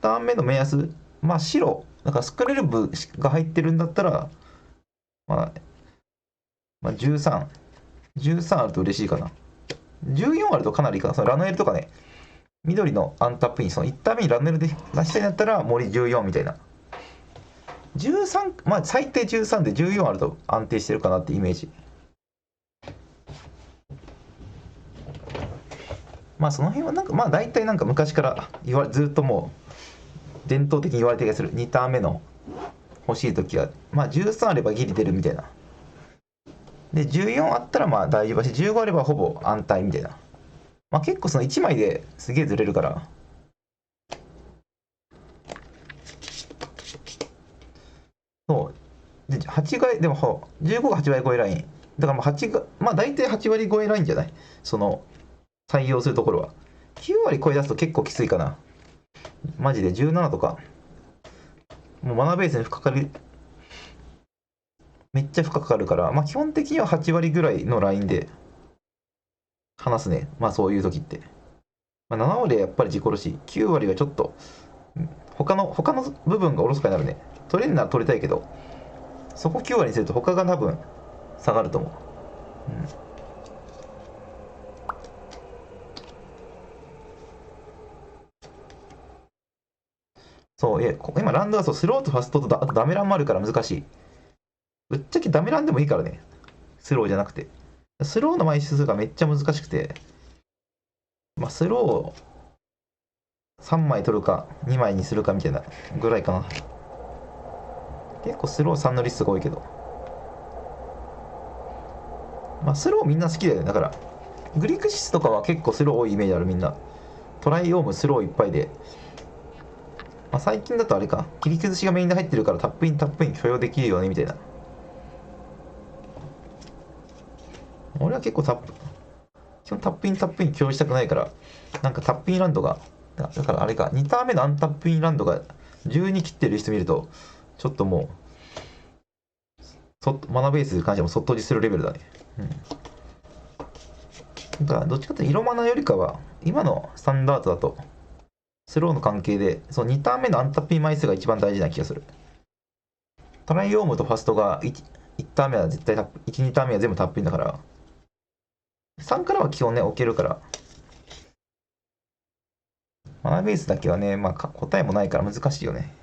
ターン目の目安、まあ白、だからスクレルブが入ってるんだったら、まあ13、13あると嬉しいかな。14あるとかなりいいかな。そのラノエルとかね、緑のアンタップイン、その1ターン目にラノエルで出したいんだったら森14みたいな。13、まあ最低13で14あると安定してるかなってイメージ。まあその辺はなんかまあ大体なんか昔からずっともう伝統的に言われてる気がする。2ターン目の欲しい時はまあ13あればギリ出るみたいな。で14あったらまあ大丈夫だし、15あればほぼ安泰みたいな。まあ結構その1枚ですげえずれるから。そうで8倍でも15が8割超えラインだからまあ8がまあ大体8割超えラインじゃない、その採用するところは。9割超え出すと結構きついかなマジで。17とかもうマナベースにかかる、めっちゃ負荷かかるから、まあ基本的には8割ぐらいのラインで話すね。まあそういう時って、まあ、7割はやっぱり自己殺し、9割はちょっと他の部分がおろそかになるね。取れるなら取りたいけど、そこ9割にすると他が多分下がると思う。そう、今ランドはスローとファストとあとダメランもあるから難しい。ぶっちゃけダメランでもいいからね。スローじゃなくて。スローの枚数がめっちゃ難しくて、まあスロー3枚取るか2枚にするかみたいなぐらいかな。結構スロー3のリストが多いけど。まあスローみんな好きだよね。だから、グリクシスとかは結構スロー多いイメージあるみんな。トライオームスローいっぱいで。まあ、最近だとあれか、切り崩しがメインで入ってるからタップイン許容できるよねみたいな。俺は結構基本タップイン許容したくないから、なんかタップインランドが、だからあれか、2ターン目のアンタップインランドが12切ってる人見ると、ちょっともう、マナベースに関してもそっとじするレベルだね。だからどっちかというと色マナよりかは、今のスタンダードだと、スローの関係で、その2ターン目のアンタップイン枚数が一番大事な気がする。トライオームとファストが 1ターン目は絶対タップ、1、2ターン目は全部タップインだから、3からは基本ね、置けるから。マナベースだけはね、まあ答えもないから難しいよね。